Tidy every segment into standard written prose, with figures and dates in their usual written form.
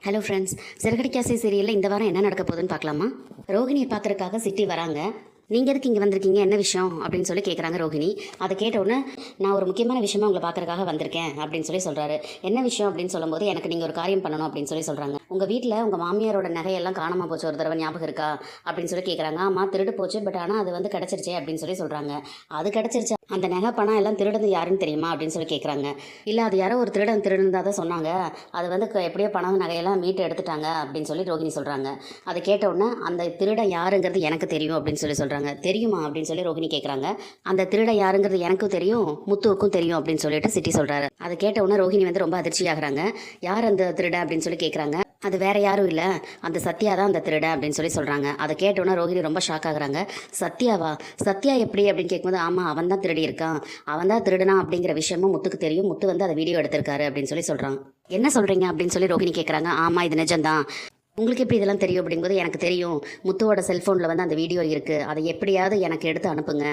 Hello friends, சிறகடிக்காசை சீரியலில் இந்த வாரம் என்ன நடக்க போகுதுன்னு பார்க்கலாமா? ரோகிணியை பார்க்குறதுக்காக சிட்டி வராங்க. நீங்கள் எதுக்கு இங்கே வந்திருக்கீங்க, என்ன விஷயம் அப்படின்னு சொல்லி கேட்குறாங்க ரோகிணி. அதை கேட்ட உடனே நான் ஒரு முக்கியமான விஷயமா உங்களை பார்க்குறதுக்காக வந்திருக்கேன் அப்படின்னு சொல்லி சொல்கிறாரு. என்ன விஷயம் அப்படின்னு சொல்லும்போது, எனக்கு நீங்கள் ஒரு காரியம் பண்ணணும் அப்படின்னு சொல்லி சொல்கிறாங்க. உங்கள் வீட்டில் உங்கள் மாமியாரோட நகையெல்லாம் காணாமல் போச்சு, ஒரு தடவை ஞாபகம் இருக்கா அப்படின்னு சொல்லி கேட்குறாங்க. ஆமாம், திருடு போச்சு, பட் ஆனால் அது வந்து கிடச்சிருச்சே அப்படின்னு சொல்லி சொல்கிறாங்க. அது கிடச்சிருச்சு, அந்த நகை பணம் எல்லாம் திருடுறது யாருன்னு தெரியுமா அப்படின்னு சொல்லி கேட்குறாங்க. இல்லை, அது யாரோ ஒரு திருடுனதாக தான் சொன்னாங்க, அது வந்து எப்படியோ பணம் நகையெல்லாம் மீட்டு எடுத்துட்டாங்க அப்படின்னு சொல்லி ரோகிணி சொல்கிறாங்க. அதை கேட்ட உடனே அந்த திருடன் யாருங்கிறது எனக்கு தெரியும் அப்படின்னு சொல்லி சொல்கிறாங்க. தெரியுமா அப்படின்னு சொல்லி ரோகிணி கேட்குறாங்க. அந்த திருடன் யாருங்கிறது எனக்கும் தெரியும், முத்துவுக்கும் தெரியும் அப்படின்னு சொல்லிட்டு சிட்டி சொல்கிறாரு. அதை கேட்ட உடனே ரோகிணி வந்து ரொம்ப அதிர்ச்சி ஆகுறாங்க. யார் அந்த திருடன் அப்படின்னு சொல்லி கேட்குறாங்க. அது வேற யாரும் இல்லை, அந்த சத்யா தான் அந்த திருடன் அப்படின்னு சொல்லி சொல்கிறாங்க. அதை கேட்டோன்னே ரோகிணி ரொம்ப ஷாக் ஆகுறாங்க. சத்யாவா? சத்யா எப்படி அப்படின்னு கேட்கும்போது, ஆமாம், அவன் தான் திருடி இருக்கான், அவன் தான் திருடனா அப்படிங்கிற விஷயமும் முத்துக்கு தெரியும், முத்து வந்து அதை வீடியோ எடுத்திருக்காரு அப்படின்னு சொல்லி சொல்கிறான். என்ன சொல்கிறீங்க அப்படின்னு சொல்லி ரோகிணி கேட்குறாங்க. ஆமாம், இது நிஜம்தான். உங்களுக்கு எப்படி இதெல்லாம் தெரியும் அப்படிங்கும்போது, எனக்கு தெரியும், முத்துவோட செல்ஃபோனில் வந்து அந்த வீடியோ இருக்குது, அதை எப்படியாவது எனக்கு எடுத்து அனுப்புங்க,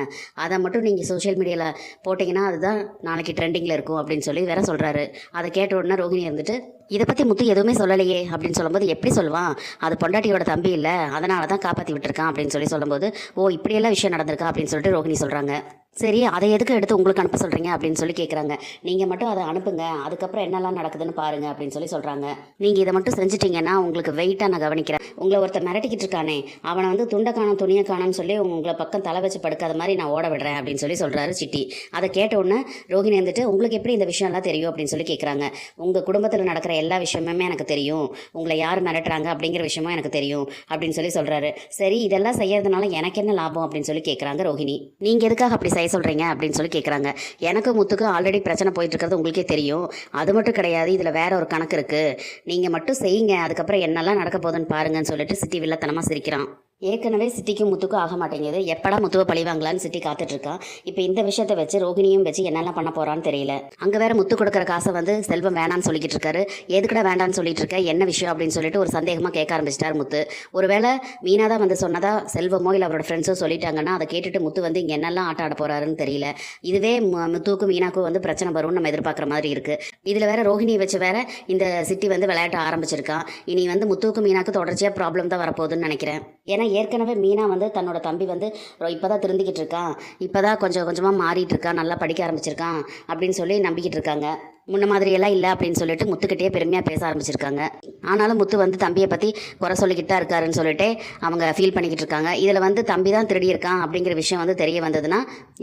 அதை மட்டும் நீங்கள் சோஷியல் மீடியாவில் போட்டிங்கன்னா அதுதான் நாளைக்கு ட்ரெண்டிங்கில் இருக்கும் அப்படின்னு சொல்லி வேற சொல்கிறாரு. அதை கேட்ட உடனே ரோகிணி இருந்துட்டு, இதை பற்றி முத்து எதுவுமே சொல்லலையே அப்படின்னு சொல்லும்போது, எப்படி சொல்லுவான், அது பொண்டாட்டியோட தம்பி இல்லை, அதனால தான் காப்பாற்றி விட்டுருக்கான் அப்படின்னு சொல்லி சொல்லும்போது, ஓ இப்படியெல்லாம் விஷயம் நடந்திருக்கா அப்படின்னு சொல்லிட்டு ரோகிணி சொல்கிறாங்க. சரி, அதை எதுக்கு எடுத்து உங்களுக்கு அனுப்ப சொல்கிறீங்க அப்படின்னு சொல்லி கேட்குறாங்க. நீங்கள் மட்டும் அதை அனுப்புங்க, அதுக்கப்புறம் என்னெல்லாம் நடக்குதுன்னு பாருங்கள் அப்படின்னு சொல்லி சொல்கிறாங்க. நீங்கள் இதை மட்டும் செஞ்சிட்டிங்கன்னா உங்களுக்கு வெயிட்டாக நான் கவனிக்கிறேன். உங்களை ஒருத்தர் மிரட்டிக்கிட்டு இருக்கானே, அவனை வந்து துண்டை காணும் துணியை காணும்னு சொல்லி உங்களை பக்கம் தலை வச்சு படுக்காத மாதிரி நான் ஓட விடுறேன் அப்படின்னு சொல்லி சொல்கிறாரு சிட்டி. அதை கேட்ட உடனே ரோகிணி வந்துட்டு, உங்களுக்கு எப்படி இந்த விஷயம்லாம் தெரியும் அப்படின்னு சொல்லி கேட்குறாங்க. உங்கள் குடும்பத்தில் நடக்கிற எல்லா விஷயமுமே எனக்கு தெரியும், உங்களை யார் மிரட்டுறாங்க அப்படிங்கிற விஷயமும் எனக்கு தெரியும் அப்படின்னு சொல்லி சொல்கிறாரு. சரி, இதெல்லாம் செய்யறதுனால எனக்கு என்ன லாபம் அப்படின்னு சொல்லி கேட்குறாங்க ரோகிணி. நீங்கள் எதுக்காக அப்படி செய்ய சொல்கிறீங்க அப்படின்னு சொல்லி கேட்குறாங்க. எனக்கு முத்துக்கு ஆல்ரெடி பிரச்சனை போயிட்டு இருக்கிறது உங்களுக்கே தெரியும், அது மட்டும் கிடையாது, இதில் வேற ஒரு கணக்கு இருக்குது, நீங்கள் மட்டும் செய்யுங்க, அதுக்கப்புறம் என்னெல்லாம் நடக்க போகுதுன்னு பாருங்கன்னு சொல்லிட்டு சிட்டி வில்லத்தனமாக சிரிக்கிறான். ஏற்கனவே சிட்டிக்கும் முத்துக்கும் ஆக மாட்டேங்குது, எப்படா முத்துவை பழிவாங்களான்னு சிட்டி காத்துட்ருக்கான். இப்போ இந்த விஷயத்தை வச்சு ரோகிணியும் வச்சு என்னெல்லாம் பண்ண போகிறான்னு தெரியல. அங்கே வேற முத்து கொடுக்குற காசை வந்து செல்வம் வேணான்னு சொல்லிக்கிட்டு இருக்காரு. எதுக்கடா வேண்டான்னு சொல்லிட்டு இருக்க, என்ன விஷயம் அப்படின்னு சொல்லிட்டு ஒரு சந்தேகமாக கேட்க ஆரம்பிச்சிட்டார் முத்து. ஒருவேளை மீனா தான் வந்து சொன்னதா செல்வமோ இல்லை அவரோட ஃப்ரெண்ட்ஸோ சொல்லிட்டாங்கன்னா அதை கேட்டுட்டு முத்து வந்து இங்கே என்னெல்லாம் ஆட்ட ஆட போகிறாருன்னு தெரியல. இதுவே முத்துவுக்கும் மீனாக்கும் வந்து பிரச்சனை வரும்னு நம்ம எதிர்பார்க்குற மாதிரி இருக்குது. இதில் வேற ரோகிணியை வச்சு வேற இந்த சிட்டி வந்து விளையாட்ட ஆரம்பிச்சிருக்கான். இனி வந்து முத்துவுக்கும் மீனாக்கும் தொடர்ச்சியாக ப்ராப்ளம் தான் வரப்போகுதுன்னு நினைக்கிறேன். ஏன்னா ஏற்கனவே மீனா வந்து தன்னோட தம்பி வந்து இப்போ தான் திருந்திக்கிட்டு இருக்கான், இப்போ தான் கொஞ்சம் கொஞ்சமாக மாறிட்டு இருக்கான், நல்லா படிக்க ஆரம்பிச்சிருக்கான் அப்படின்னு சொல்லி நம்பிக்கிட்டு இருக்காங்க. முன்ன மாதிரியெல்லாம் இல்லை அப்படின்னு சொல்லிட்டு முத்துக்கிட்டே பெருமையாக பேச ஆரம்பிச்சிருக்காங்க. ஆனாலும் முத்து வந்து தம்பியை பற்றி குறை சொல்லிக்கிட்டா இருக்காருன்னு சொல்லிட்டு அவங்க ஃபீல் பண்ணிக்கிட்டு இருக்காங்க. இதில் வந்து தம்பி தான் திருடி இருக்கான் அப்படிங்கிற விஷயம் வந்து தெரிய வந்ததுன்னா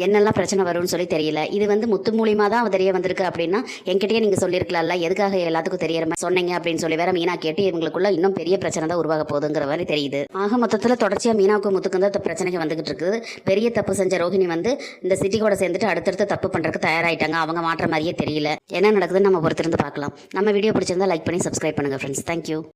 என்னெல்லாம் பிரச்சனை வரும்னு சொல்லி தெரியல. இது வந்து முத்து மூலியமாக தான் தெரிய வந்திருக்கு அப்படின்னா என்கிட்டயே நீங்கள் சொல்லியிருக்கலாம்ல, எதுக்காக எல்லாத்துக்கும் தெரியற மாதிரி சொன்னீங்க அப்படின்னு சொல்லி வேற மீனா கேட்டு இவங்களுக்குள்ள இன்னும் பெரிய பிரச்சனை தான் உருவாக போகுதுங்கிற மாதிரி தெரியுது. ஆக மொத்தத்தில் தொடர்ச்சியாக மீனாவுக்கும் முத்துக்கும் தான் பிரச்சனைக்கு வந்துகிட்டு இருக்குது. பெரிய தப்பு செஞ்ச ரோகிணி வந்து இந்த சிட்டி கூட சேர்ந்துட்டு அடுத்தடுத்து தப்பு பண்ணுறதுக்கு தயாராகிட்டாங்க. அவங்க மாற்ற மாதிரியே தெரியல. என்ன நடக்குதுன்னு நம்ம பொறுத்திருந்து பார்க்கலாம். நம்ம வீடியோ பிடிச்சிருந்தா லைக் பண்ணி சப்ஸ்கிரைப் பண்ணுங்கள் ஃப்ரெண்ட்ஸ். தேங்க்யூ.